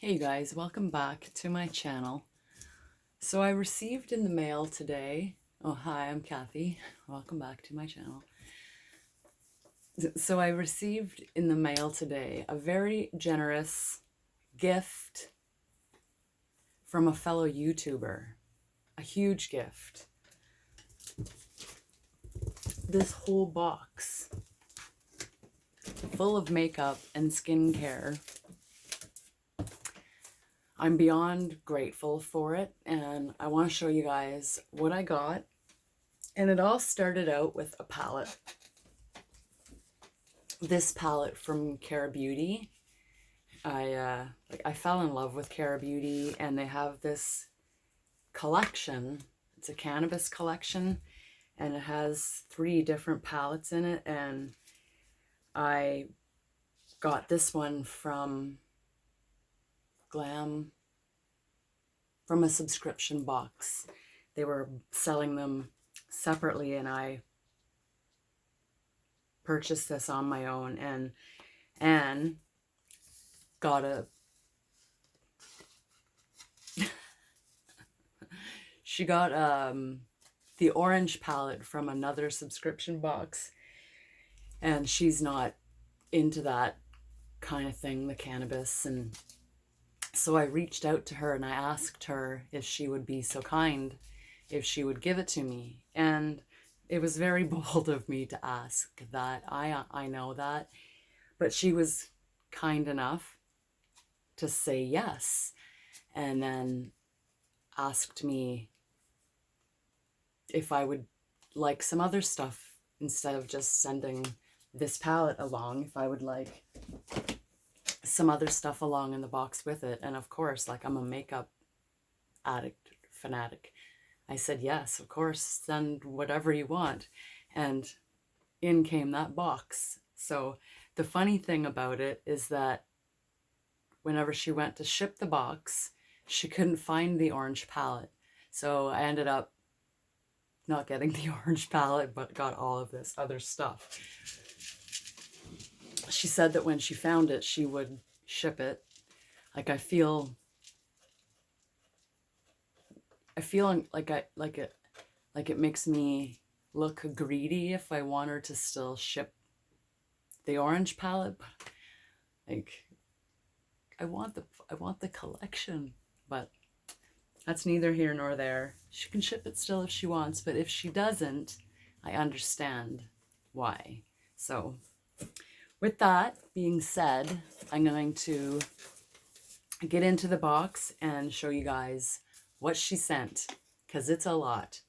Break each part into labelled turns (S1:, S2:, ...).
S1: Hey guys, welcome back to my channel. So I received in the mail today, oh hi, I'm Kathy, welcome back to my channel. So I received in the mail today a very generous gift from a fellow YouTuber, a huge gift. This whole box full of makeup and skincare. I'm beyond grateful for it, and I want to show you guys what I got. And it all started out with a palette. This palette from Cara Beauty. I fell in love with Cara Beauty, and they have this collection. It's a cannabis collection, and it has 3 different palettes in it, and I got this one from from a subscription box. They were selling them separately, and I purchased this on my own, and got she got the orange palette from another subscription box, and she's not into that kind of thing, the cannabis, and so I reached out to her and I asked her if she would be so kind, if she would give it to me. And it was very bold of me to ask that. I know that. But she was kind enough to say yes. And then asked me if I would like some other stuff instead of just sending this palette along, if I would like some other stuff along in the box with it. And of course, like, I'm a makeup addict, fanatic. I said, yes, of course, send whatever you want. And in came that box. So the funny thing about it is that whenever she went to ship the box, she couldn't find the orange palette. So I ended up not getting the orange palette, but got all of this other stuff. She said that when she found it, she would ship it. Like, I feel like it makes me look greedy if I want her to still ship the orange palette, but like, I want the collection. But that's neither here nor there. She can ship it still if she wants, but if she doesn't, I understand why. So with that being said, I'm going to get into the box and show you guys what she sent, because it's a lot.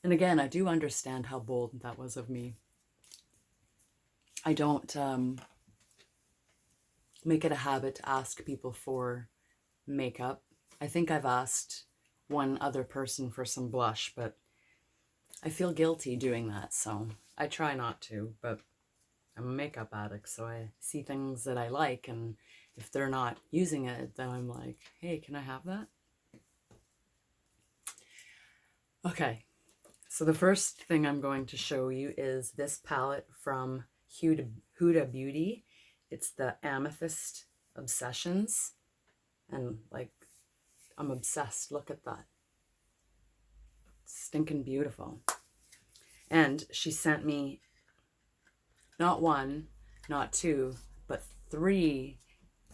S1: And again, I do understand how bold that was of me. I don't make it a habit to ask people for makeup. I think I've asked one other person for some blush, but I feel guilty doing that, so I try not to. But I'm a makeup addict, so I see things that I like, and if they're not using it, then I'm like, hey, can I have that? Okay, so the first thing I'm going to show you is this palette from Huda Beauty. It's the Amethyst Obsessions, and like, I'm obsessed. Look at that. Stinking beautiful. And she sent me not 1, not 2, but 3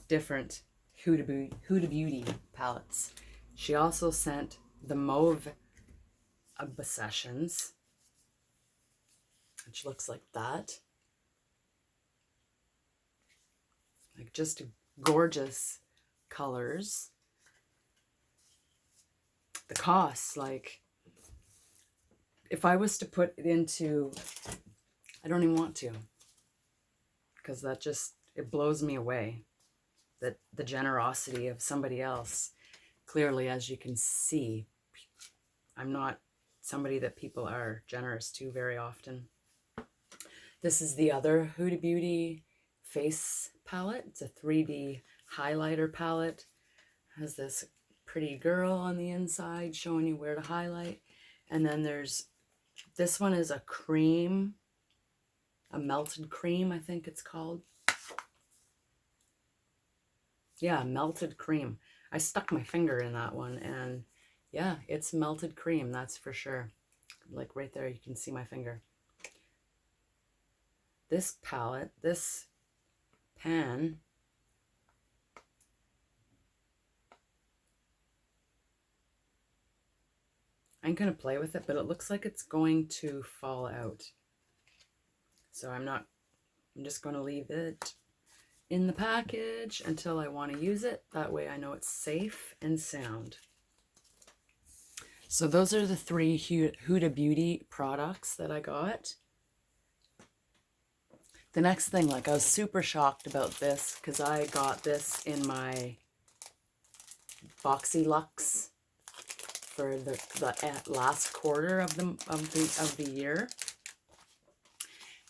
S1: different Huda Beauty palettes. She also sent the Mauve Obsessions, which looks like that. Like, just gorgeous colors. The cost, like, if I was to put it into, I don't even want to, because that just, it blows me away, that the generosity of somebody else. Clearly, as you can see, I'm not somebody that people are generous to very often. This is the other Huda Beauty face palette. It's a 3D highlighter palette. It has this pretty girl on the inside showing you where to highlight. And then there's, this one is a cream a melted cream, I think it's called. Yeah, melted cream. I stuck my finger in that one, and yeah, it's melted cream, that's for sure. Like right there, you can see my finger. This palette, this pan, I'm going to play with it, but it looks like it's going to fall out. So I'm just going to leave it in the package until I want to use it. That way I know it's safe and sound. So those are the 3 Huda Beauty products that I got. The next thing, like, I was super shocked about this because I got this in my Boxy Luxe for the last quarter of the year,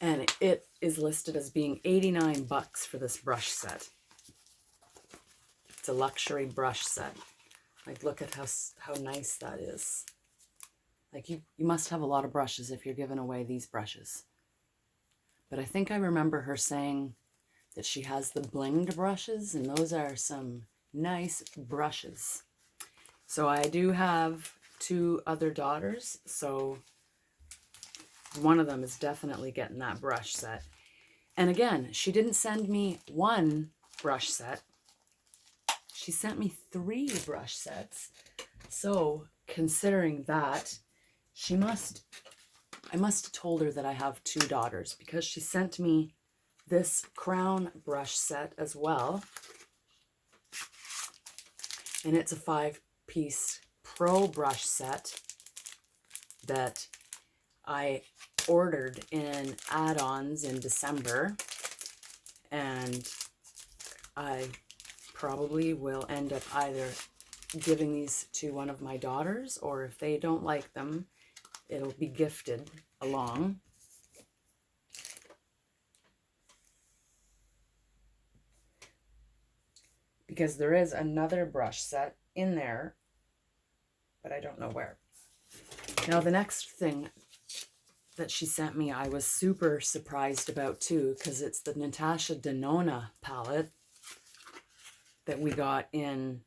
S1: and it is listed as being $89 for this brush set. It's a luxury brush set. Like, look at how nice that is. Like, you must have a lot of brushes if you're giving away these brushes. But I think I remember her saying that she has the blinged brushes, and those are some nice brushes. So I do have 2 other daughters, so one of them is definitely getting that brush set. And again, she didn't send me 1 brush set. She sent me 3 brush sets. So considering that, I must have told her that I have 2 daughters, because she sent me this crown brush set as well. And it's a 5-piece pro brush set that I ordered in add-ons in December, and I probably will end up either giving these to one of my daughters, or if they don't like them, it'll be gifted along. Because there is another brush set in there, but I don't know where. Now, the next thing that she sent me, I was super surprised about too, because it's the Natasha Denona palette that we got in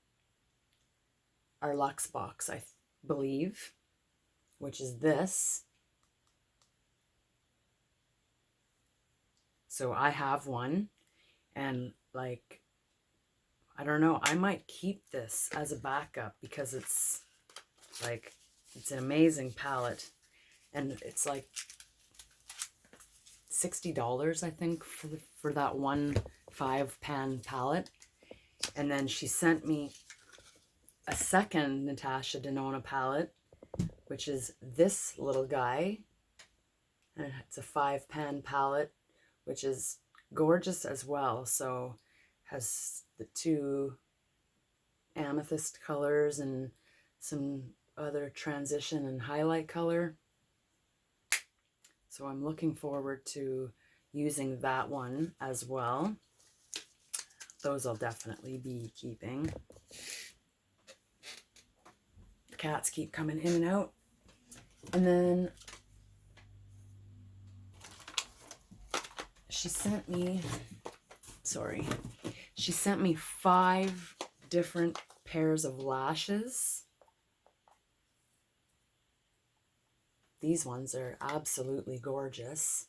S1: our Luxe box, I believe, which is this. So I have one, and like, I don't know, I might keep this as a backup, because it's like, it's an amazing palette, and it's like $60, I think, for that one 5-pan palette. And then she sent me a second Natasha Denona palette, which is this little guy, and it's a 5-pan palette, which is gorgeous as well. So has the 2 amethyst colors and some other transition and highlight color. So I'm looking forward to using that one as well. Those I'll definitely be keeping. The cats keep coming in and out. And then she sent me 5 different pairs of lashes. These ones are absolutely gorgeous.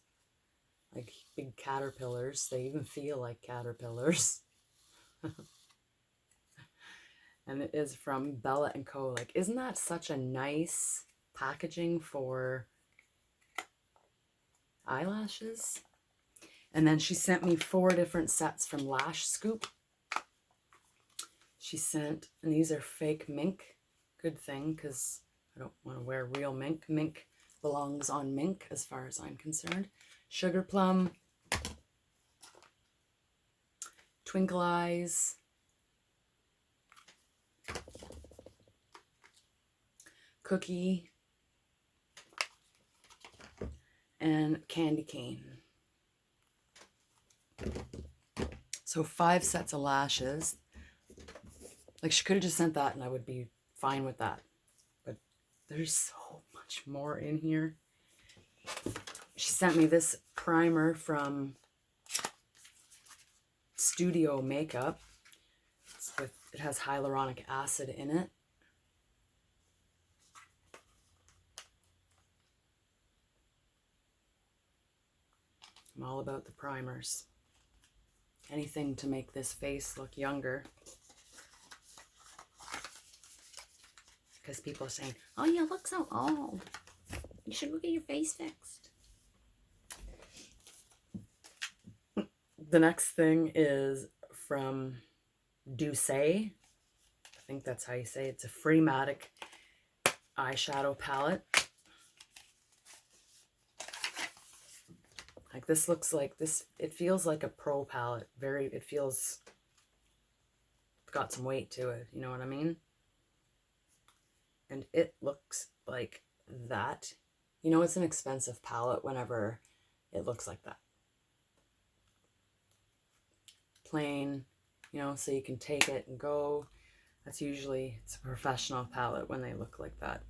S1: Like big caterpillars. They even feel like caterpillars. And it is from Bella & Co. Like, isn't that such a nice packaging for eyelashes? And then she sent me 4 different sets from Lash Scoop. She sent, and these are fake mink. Good thing, because I don't want to wear real mink. Mink belongs on mink as far as I'm concerned. Sugar Plum, Twinkle Eyes, Cookie, and Candy Cane. So 5 sets of lashes. Like, she could have just sent that and I would be fine with that. But there's so much more in here. she sent me this primer from Studio Makeup. It has hyaluronic acid in it. I'm all about the primers. Anything to make this face look younger. Because people are saying, oh, you look so old. You should go get your face fixed. The next thing is from Douce. I think that's how you say it. It's a Freematic eyeshadow palette. Like this looks like this, it feels like a pro palette. It feels got some weight to it, you know what I mean? And it looks like that. You know, it's an expensive palette whenever it looks like that. Plain, you know, so you can take it and go. That's usually, it's a professional palette when they look like that.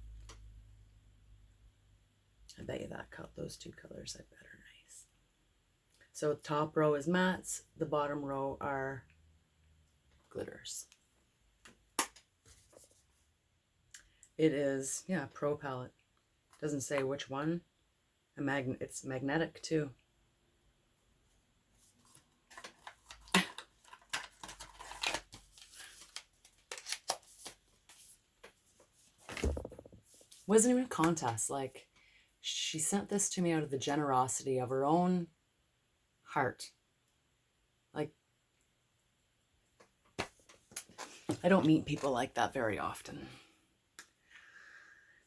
S1: I bet you those two colors I bet are nice. So the top row is mattes, the bottom row are glitters. It is, yeah, pro palette. Doesn't say which one. It's magnetic too. Wasn't even a contest. Like, she sent this to me out of the generosity of her own heart. Like, I don't meet people like that very often.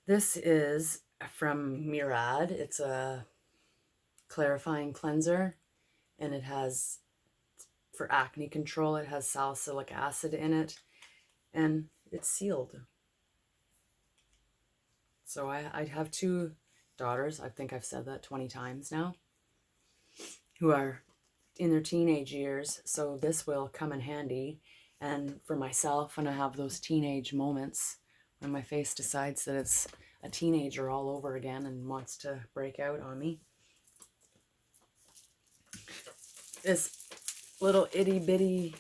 S1: This is from Murad. It's a clarifying cleanser, and it has, for acne control, it has salicylic acid in it, and it's sealed. So I have two daughters, I think I've said that 20 times now, who are in their teenage years, so this will come in handy. And for myself, when I have those teenage moments, when my face decides that it's a teenager all over again and wants to break out on me. This little itty bitty,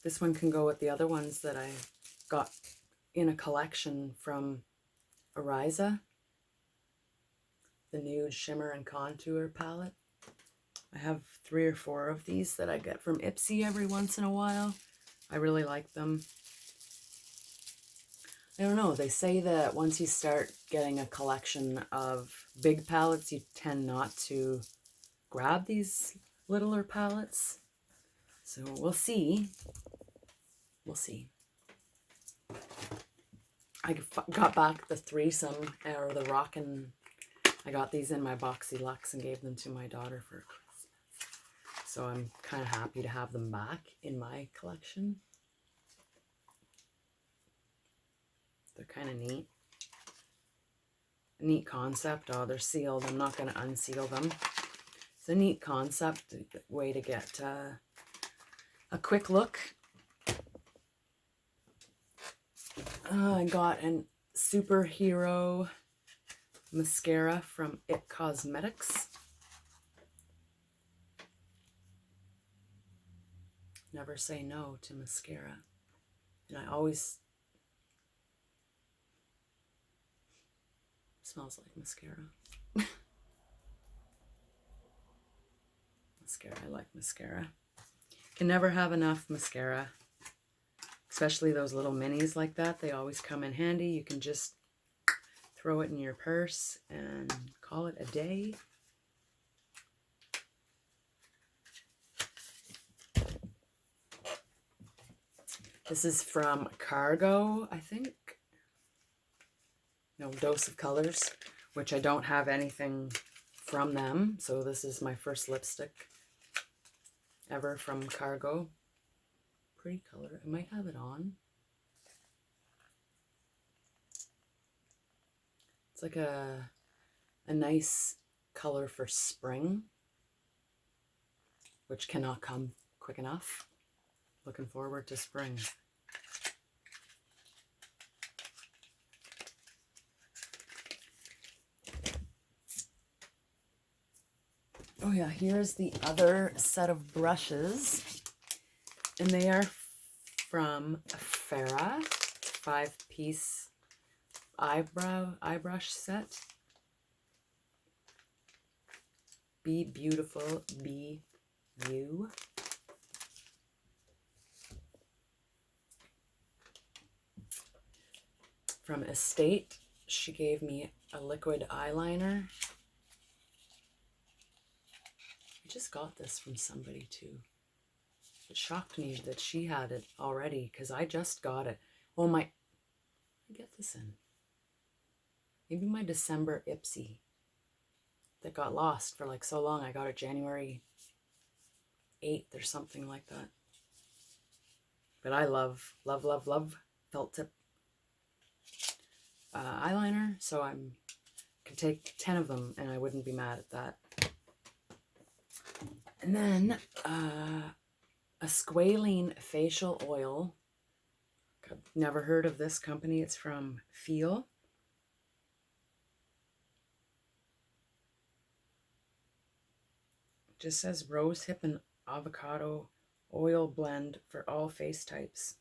S1: this one can go with the other ones that I got in a collection from Ariza, the Nude Shimmer and Contour palette. I have 3 or 4 of these that I get from Ipsy every once in a while. I really like them. I don't know, they say that once you start getting a collection of big palettes, you tend not to grab these littler palettes. So we'll see. We'll see. I got back the threesome, or the rockin'. I got these in my Boxy Luxe and gave them to my daughter for Christmas. So I'm kind of happy to have them back in my collection. They're kind of neat. A neat concept. Oh, they're sealed. I'm not going to unseal them. It's a neat concept, a way to get a quick look. I got a superhero mascara from It Cosmetics. Never say no to mascara. And I always... smells like mascara. Mascara, I like mascara. Can never have enough mascara. Especially those little minis like that. They always come in handy. You can just throw it in your purse and call it a day. This is from Cargo, I think. No, Dose of Colors, which I don't have anything from them. So this is my first lipstick ever from Cargo. Pretty color. I might have it on. It's like a nice color for spring, which cannot come quick enough. Looking forward to spring. Oh yeah, here's the other set of brushes. And they are from Farah. 5-piece eye brush set. Be Beautiful, Be You. From Estate, she gave me a liquid eyeliner. I just got this from somebody too. It shocked me that she had it already because I just got it. Oh my, I get this in. Maybe my December Ipsy that got lost for like so long. I got it January 8th or something like that. But I love, love, love, love felt tip eyeliner. So I could take 10 of them and I wouldn't be mad at that. And then a squalene facial oil. I've never heard of this company. It's from Feel. It just says rose hip and avocado oil blend for all face types.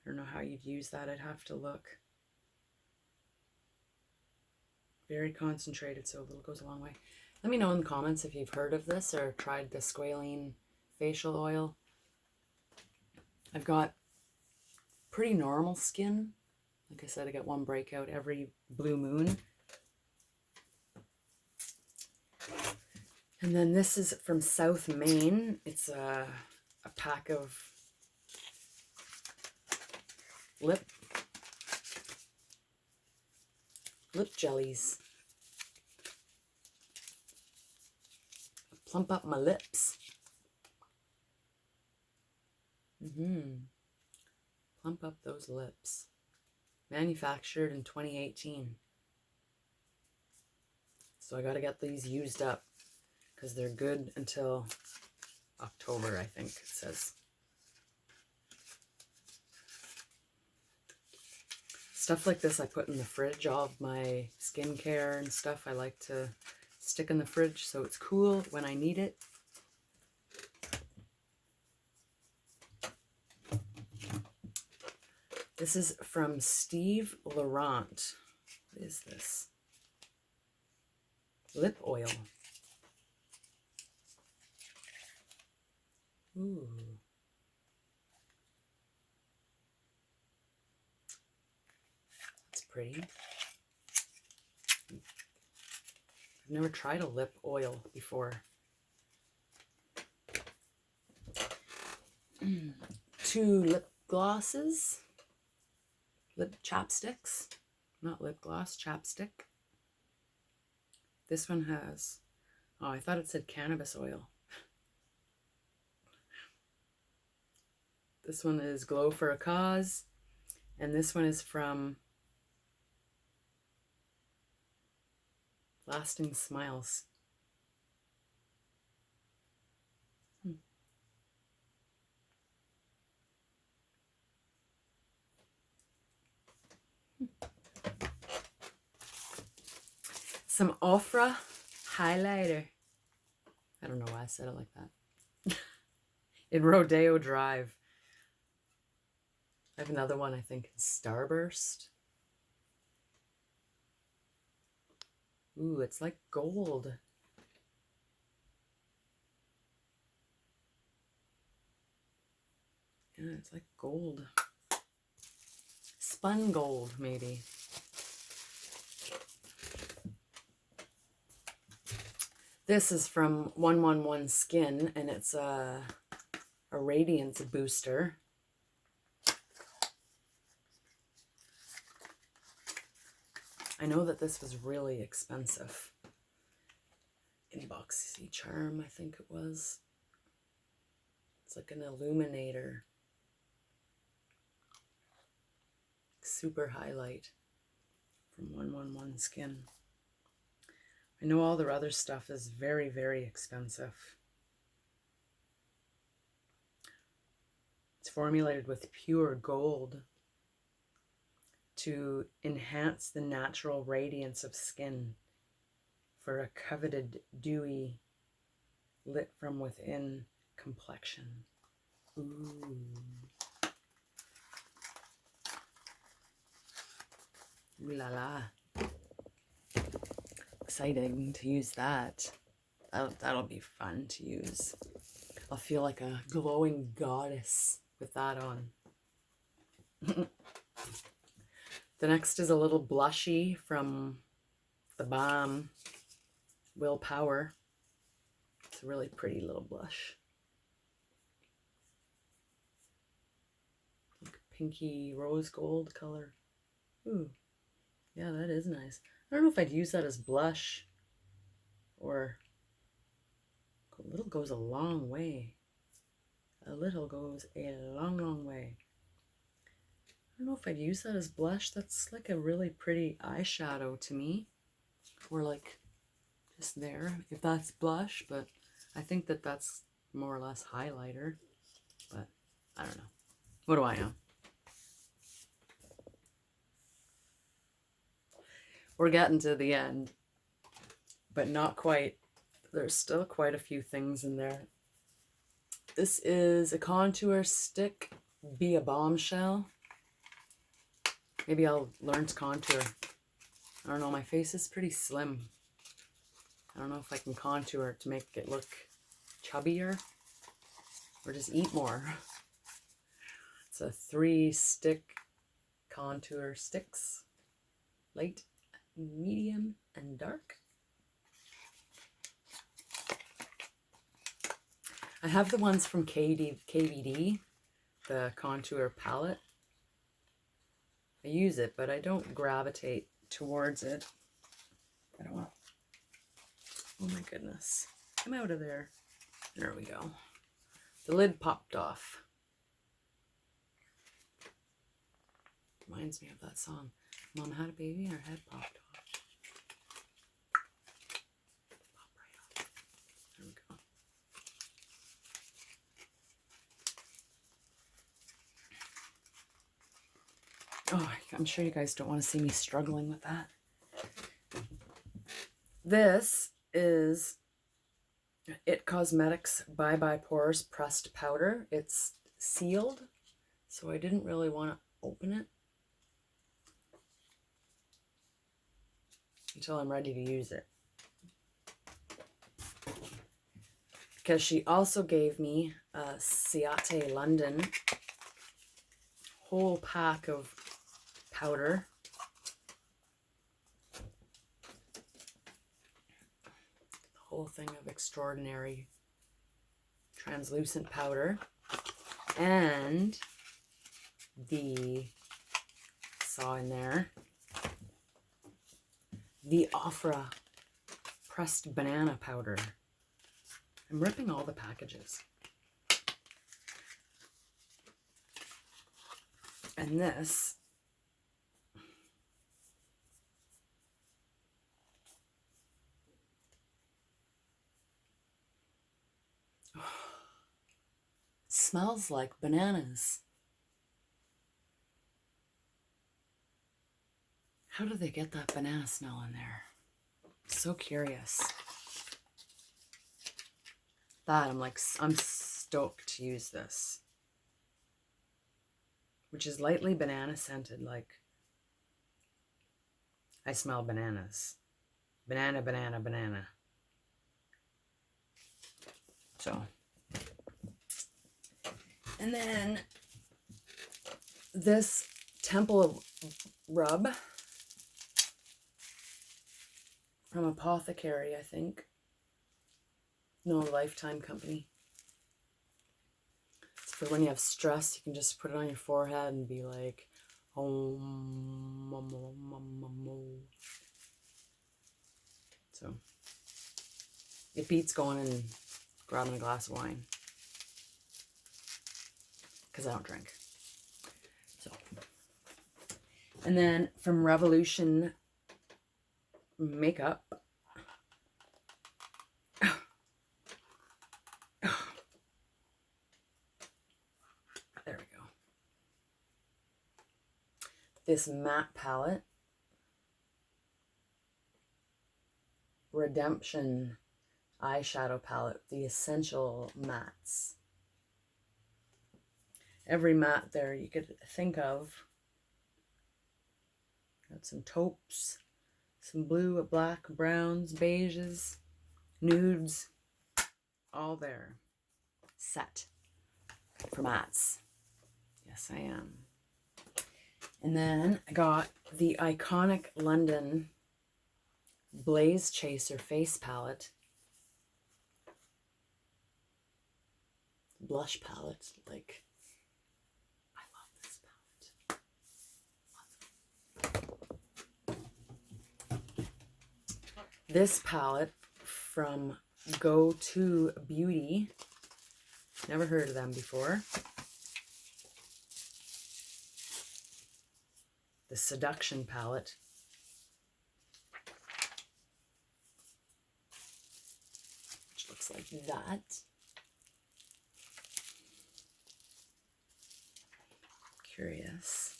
S1: I don't know how you'd use that. I'd have to look. Very concentrated, so a little goes a long way. Let me know in the comments if you've heard of this or tried the squalene facial oil. I've got pretty normal skin. Like I said, I get one breakout every blue moon. And then this is from South Maine. It's a pack of lip jellies. Plump up my lips. Plump up those lips. Manufactured in 2018. So I got to get these used up because they're good until October, I think it says. Stuff like this I put in the fridge. All of my skincare and stuff I like to stick in the fridge so it's cool when I need it. This is from Steve Laurent. What is this? Lip oil. Ooh. That's pretty. I've never tried a lip oil before. 2 lip glosses. Lip chapsticks. Not lip gloss, chapstick. This one has, oh, I thought it said cannabis oil. This one is Glow for a Cause. And this one is from Lasting Smiles. Some Ofra highlighter. I don't know why I said it like that. In Rodeo Drive. I have another one, I think, Starburst. Ooh, it's like gold. Yeah, it's like gold. Spun gold, maybe. This is from 111 Skin, and it's a radiance booster. I know that this was really expensive. Inboxy Charm, I think it was. It's like an illuminator. Super highlight from 111 Skin. I know all their other stuff is very, very expensive. It's formulated with pure gold to enhance the natural radiance of skin for a coveted, dewy, lit from within complexion. Ooh. Ooh la la. Exciting to use that. That'll be fun to use. I'll feel like a glowing goddess with that on. The next is a little blushy from the Balm Willpower. It's a really pretty little blush. Like pinky rose gold color. Ooh, yeah, that is nice. I don't know if I'd use that as blush, or a little goes a long way. A little goes a long, long way. I don't know if I'd use that as blush. That's like a really pretty eyeshadow to me. Or like just there, if that's blush, but I think that that's more or less highlighter. But I don't know. What do I know? We're getting to the end, but not quite. There's still quite a few things in there. This is a contour stick, Be a Bombshell. Maybe I'll learn to contour. I don't know, my face is pretty slim. I don't know if I can contour to make it look chubbier or just eat more. It's a 3-stick contour sticks, light, medium, and dark. I have the ones from KVD, the contour palette. I use it, but I don't gravitate towards it. I don't want. Oh my goodness. Come out of there. There we go. The lid popped off. Reminds me of that song. Mom had a baby, her head popped off. Pop right off. There we go. Oh, I'm sure you guys don't want to see me struggling with that. This is It Cosmetics Bye Bye Pores Pressed Powder. It's sealed, so I didn't really want to open it until I'm ready to use it. Because she also gave me a Ciate London whole pack of powder. The whole thing of extraordinary translucent powder. And saw in there, the Ofra pressed banana powder. I'm ripping all the packages. And this smells like bananas. How do they get that banana smell in there? So curious. I'm stoked to use this. Which is lightly banana scented, like I smell bananas. Banana, banana, banana. So. And then this Temple Rub from Apothecary, I think. No, Lifetime Company. It's for when you have stress, you can just put it on your forehead and be like, oh, so it beats going and grabbing a glass of wine. Because I don't drink. So, and then from Revolution Makeup, there we go. This matte palette. Redemption eyeshadow palette, the Essential Mattes. Every matte there you could think of. Got some taupes, some blue, black, browns, beiges, nudes, all there. Set for mattes. Yes, I am. And then I got the iconic London Blaze Chaser face palette. Blush palette. Like, I love this palette. This palette from Go To Beauty. Never heard of them before. The Seduction palette. Which looks like that. Curious.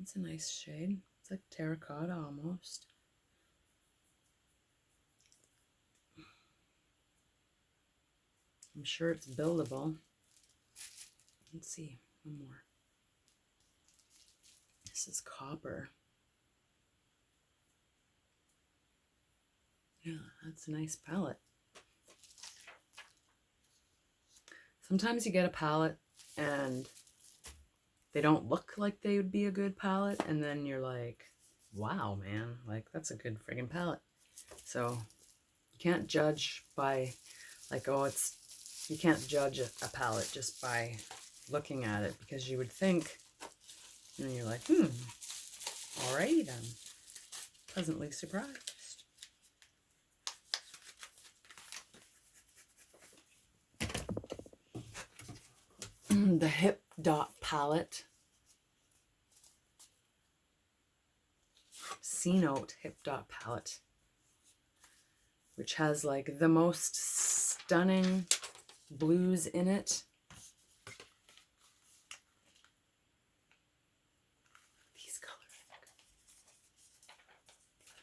S1: It's a nice shade. It's like terracotta almost. I'm sure it's buildable. Let's see, one more. This is copper. Yeah, that's a nice palette. Sometimes you get a palette and they don't look like they would be a good palette, and then you're like, wow, man, like that's a good friggin' palette. So you can't judge by like, oh, you can't judge a palette just by looking at it, because you would think, and you're like, alrighty then. Pleasantly surprised. The Hip Dot palette. C-Note Hip Dot palette. Which has like the most stunning blues in it. These colors.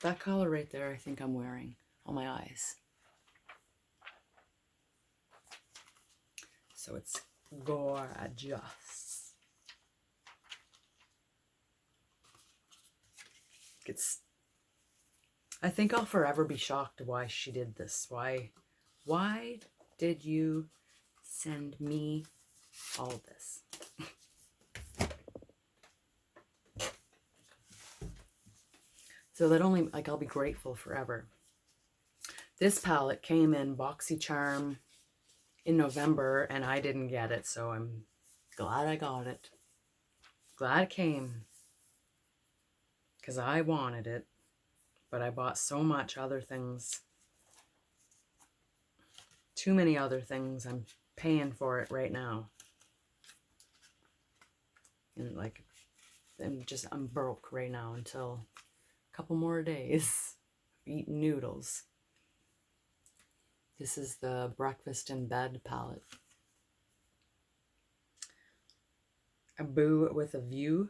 S1: That color right there, I think I'm wearing on my eyes. So it's gorgeous. I think I'll forever be shocked why she did this. Why did you send me all this? So that only, like, I'll be grateful forever. This palette came in BoxyCharm in November, and I didn't get it, so I'm glad I got it. Glad it came, because I wanted it, but I bought so much other things. Too many other things. I'm paying for it right now. And like, I'm broke right now until a couple more days of eating noodles. This is the Breakfast in Bed palette. A Boo with a View.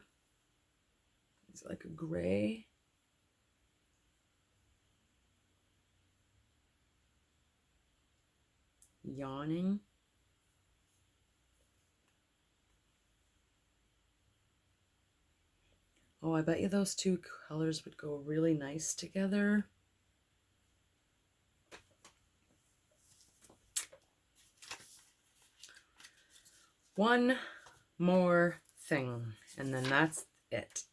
S1: It's like a gray. Yawning. Oh, I bet you those two colors would go really nice together. One more thing, and then that's it.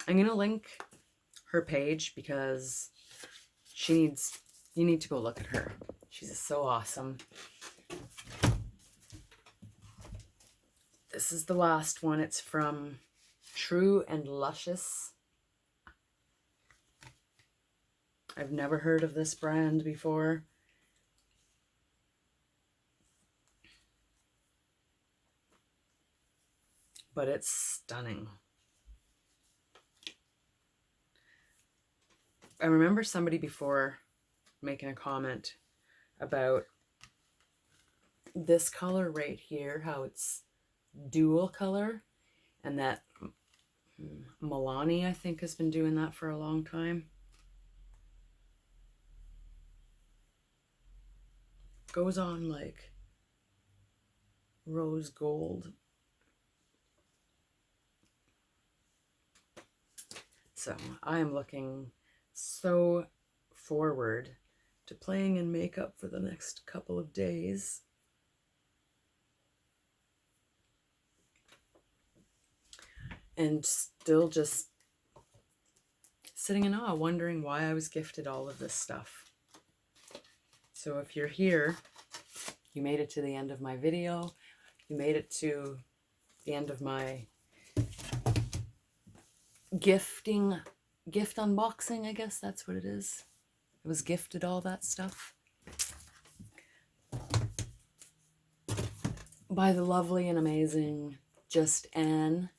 S1: I'm going to link her page because you need to go look at her. She's so awesome. This is the last one. It's from True and Luscious. I've never heard of this brand before. But it's stunning. I remember somebody before making a comment about this color right here, how it's dual color, and that Milani, I think, has been doing that for a long time. Goes on like rose gold. So I am looking so forward to playing in makeup for the next couple of days. And still just sitting in awe, wondering why I was gifted all of this stuff. So if you're here, you made it to the end of my video, you made it to the end of my gift unboxing, I guess that's what it is. I was gifted all that stuff by the lovely and amazing Just Anne.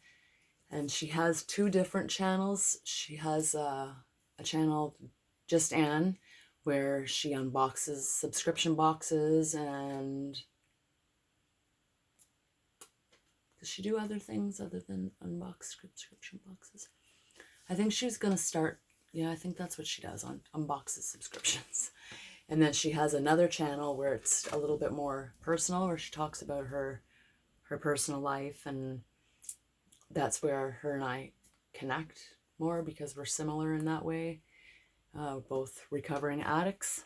S1: And she has 2 different channels. She has a channel, Just Anne, where she unboxes subscription boxes, and does she do other things other than unbox subscription boxes? I think she's going to start, yeah, I think that's what she does, unboxes subscriptions. And then she has another channel where it's a little bit more personal, where she talks about her personal life, and that's where her and I connect more because we're similar in that way, both recovering addicts.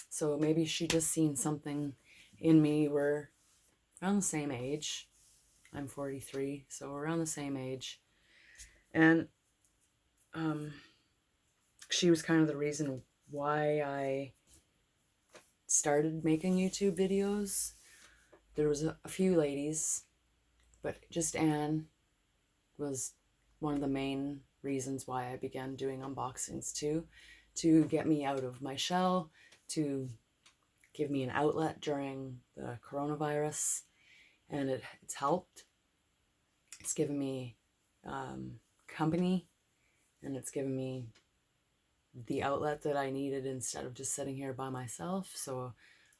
S1: So maybe she just seen something in me. We're around the same age. I'm 43, so we're around the same age. And she was kind of the reason why I started making YouTube videos. There was a few ladies, but Just Anne was one of the main reasons why I began doing unboxings too, to get me out of my shell, to give me an outlet during the coronavirus, and it's helped. It's given me company, and it's given me the outlet that I needed instead of just sitting here by myself. So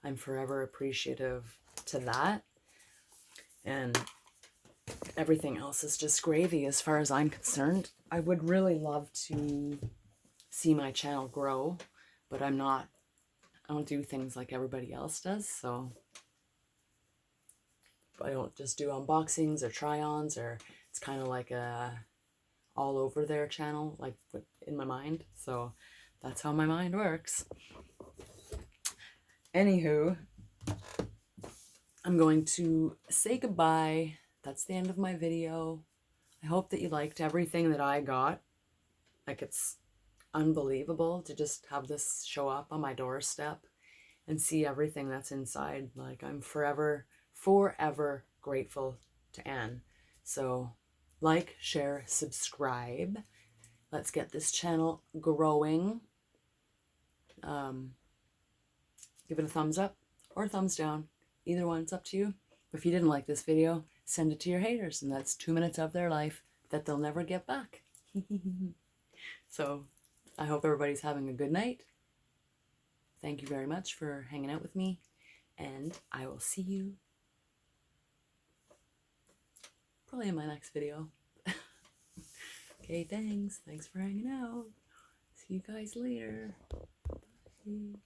S1: I'm forever appreciative to that. And everything else is just gravy as far as I'm concerned. I would really love to see my channel grow, but I don't do things like everybody else does. So I don't just do unboxings or try-ons, or it's kind of like a all over their channel, like in my mind. So that's how my mind works. Anywho, I'm going to say goodbye. That's the end of my video. I hope that you liked everything that I got. Like, it's unbelievable to just have this show up on my doorstep and see everything that's inside. Like, I'm forever grateful to Anne. So like, share, subscribe. Let's get this channel growing. Give it a thumbs up or a thumbs down. Either one, it's up to you. If you didn't like this video, send it to your haters, and that's 2 minutes of their life that they'll never get back. So I hope everybody's having a good night. Thank you very much for hanging out with me, and I will see you probably in my next video. Okay, thanks. Thanks for hanging out. See you guys later. Bye.